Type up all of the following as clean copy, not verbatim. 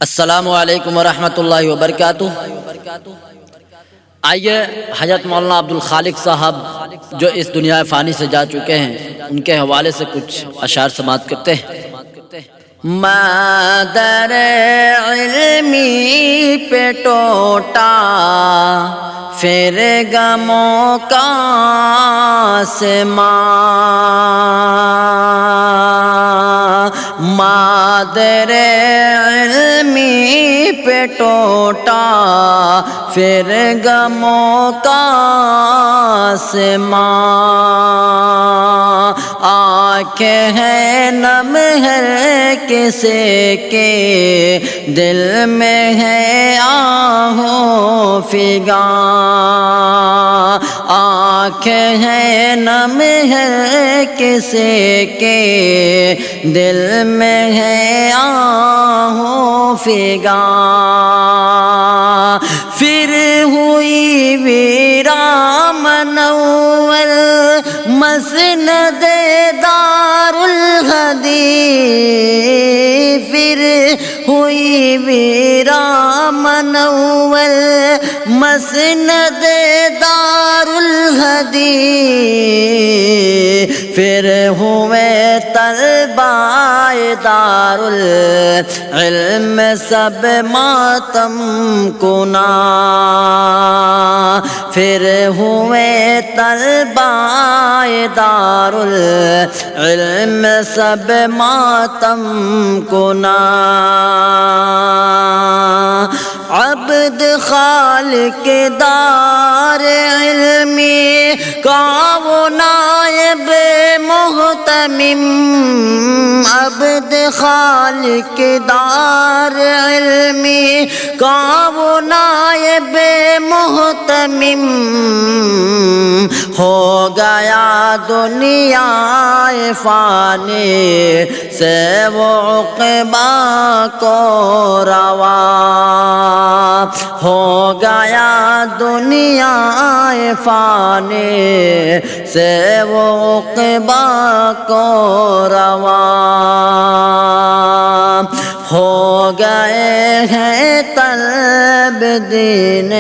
السلام علیکم ورحمۃ اللہ وبرکاتہ۔ آئیے حضرت مولانا عبدالخالق صاحب جو اس دنیا فانی سے جا چکے ہیں ان کے حوالے سے کچھ اشعار سماعت کرتے ہیں۔ مادر علمی پہ ٹوٹا پھر غموں کا آسماں، مادر علمی پہ ٹوٹا پھر غموں کا آسماں، آنکھیں ہیں نم ہے کسی کے دل میں ہے آہو فغاں، آنکھیں ہیں نم ہے کسی کے دل میں ہے آہو فغاں، پھر ہوئی ویران منور مسند دار الحدیث، پھر ہوئی ویران منور مسند دار الحدیث، پھر ہوئے طلبہ دار العلم سب ماتم کنا، پھر ہوئے طلبہ دار العلم سب ماتم کنا، عبد خالق دار علمی کا وہ نائب محتمم، عبد خالق دار علمی کا وہ نائب محتمم، ہو گیا دنیا فانی سے وہ عقبہ کو روا، ہو گیا دنیا فانی سے وہ عقبہ کو روا، ہو گئے ہیں طلب دین،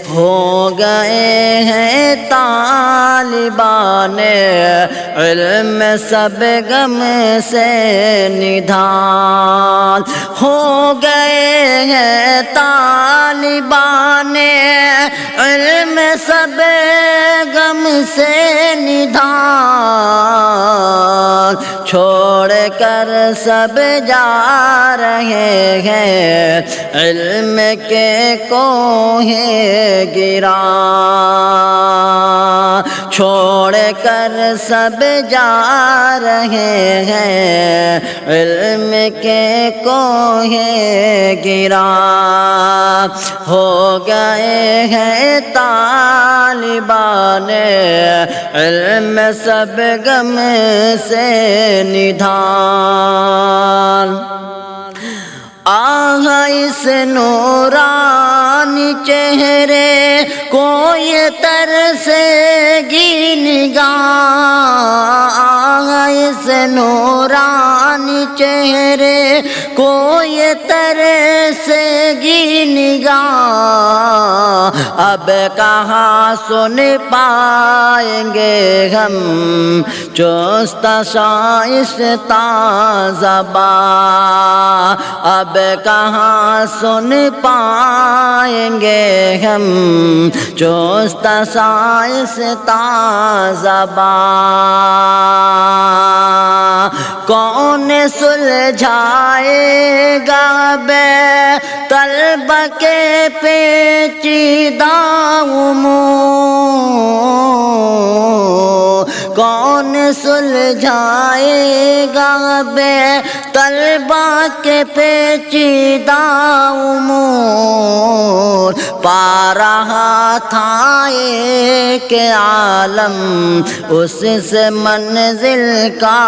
ہو گئے ہیں طالبان علم سب غم سے نڈھال، ہو گئے ہیں طالبان علم سب غم سے نڈھال، چھوڑ کر سب جا رہے ہیں علم کے کوہ گرا، چھوڑ کر سب جا رہے ہیں علم کے کوہ گرا، ہو گئے ہیں طالبان علم سب غم سے نڈھال، آہا اس نورانی چہرے کو یہ ترسے گی نگاہ، آہا اس نورانی چہرے کو یہ ترسے گی نگاہ، اب کہاں سن پائیں گے ہم چست شائستہ زباں، اب کہاں سن پائیں گے ہم چست شائستہ زباں، کون سلجھائے گا بے طلب کے پیچیدہ امور، کون سلجھائے گا بے طلبہ کے پیچیدہ امور، پا رہا تھا ایک عالم اس سے منزل کا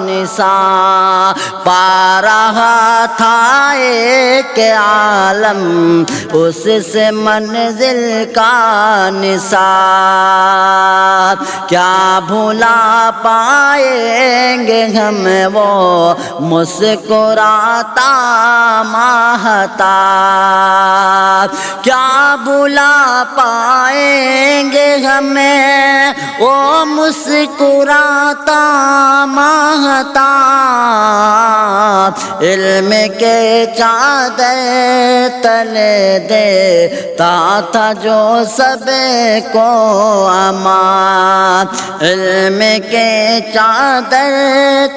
نثار، پا رہا تھا ایک عالم، اس سے منزل کا نثار، کیا بھلا پائیں گے ہم وہ مسکراتا ماہتاب، کیا بھلا پائیں گے ہمیں وہ مسکراتا ماہتاب، علم کے چادر تلے دیتا تھا جو سب کو امان، علم کے چادر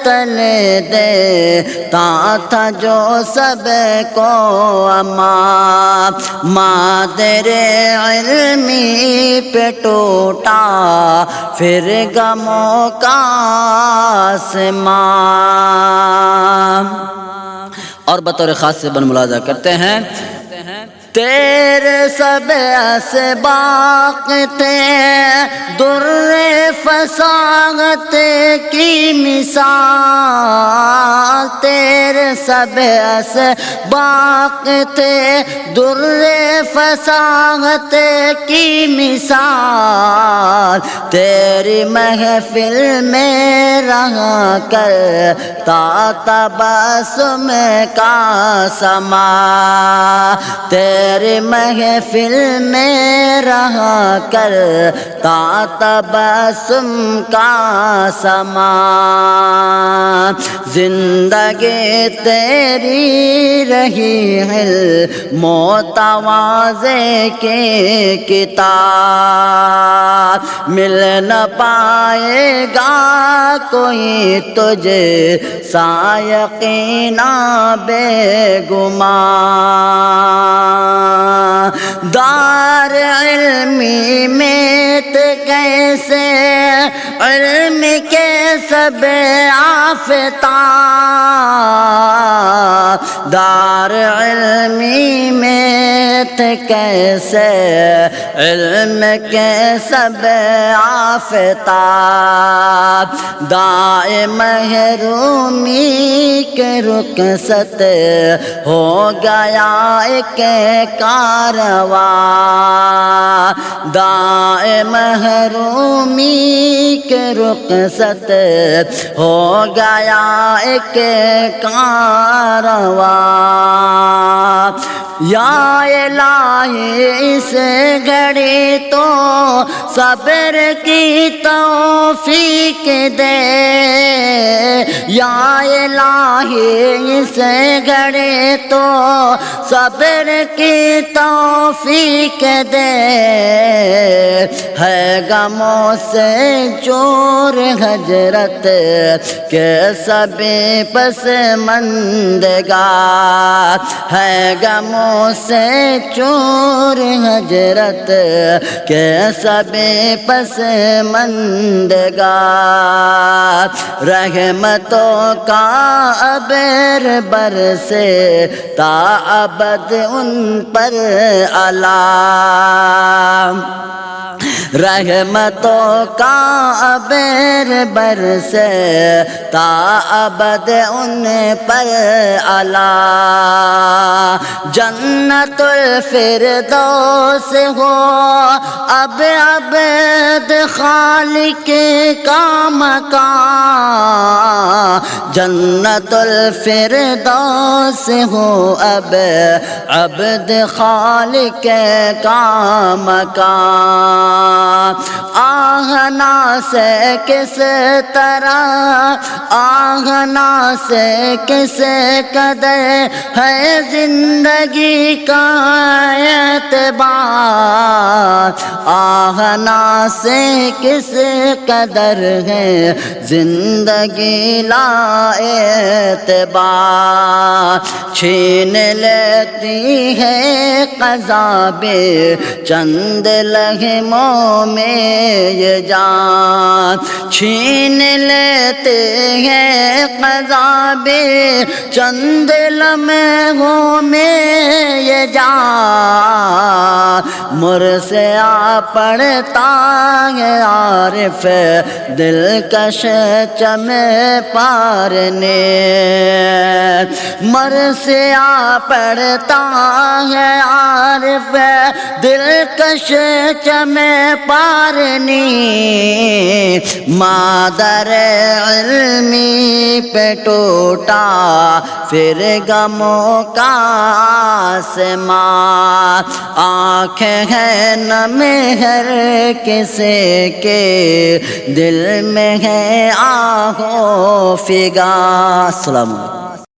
تلے دیتا تھا جو سب کو امان، مادر علمی پہ ٹوٹا پھر غموں کا آسمان۔ اور بطور خاص سے بن ملاحظہ کرتے ہیں، تیرے سب اسباق تھے در فصاحت کی مثال، تیرے سب اسباق تھے در فصاحت کی مثال، تیری محفل میں رہا کرتا تبسم کا سما، تیرے محفل میں رہا کرتا تبسم کا سما، زندگی تیری رہی علم و تواضع کی کتاب، مل نہ پائے گا کوئی تجھے سا یقینا بے گمان، دار علمی میں کیسے علم کے سب آفتاب، دار علمی میں کیسے علم کے سب آفتاب، دائیں محرومی کے رخصت ہو گیا ایک کارواں، دائیں محرومی کے رخصت ہو گیا ایک کارواں، یا الہی اس گھڑی تو صبر کی توفیق دے، یا الہی اس گھڑی تو صبر کی توفیق دے، ہے غموں سے چور ہجرت کے سبھی پسماندگار، ہے غموں سے چور ہجرت کے سبھی پسماندگار، رحمتوں کا ابر برسے تا ابد ان پر علام، رحمتوں کا ابر برسے تا ابد ان پر علا، جنت الفردوس ہو اب عبد خالق کا مکان، جنت الفردوس ہو اب عبد خالق کا مکان، آہنا سے کس طرح آہنا سے کس قدر ہے زندگی کا اعتبار، آہنا سے کس قدر ہے زندگی لا اعتبار، چھین لیتی ہے قضا بے چند لمحوں میں یہ جان چھین لیتے ہیں قضا بھی چند لمحوں میں یہ جان مرثیہ پڑھتا ہے عارف دلکش چمے پار نے مرثیہ پڑھتا ہے عارف دلکش چمے پارنی مادر علمی پہ ٹوٹا پھر غموں کا آسمان آنکھیں ہیں نم ہر کسی کے دل میں ہے آہو فگاں. السلام علیکم.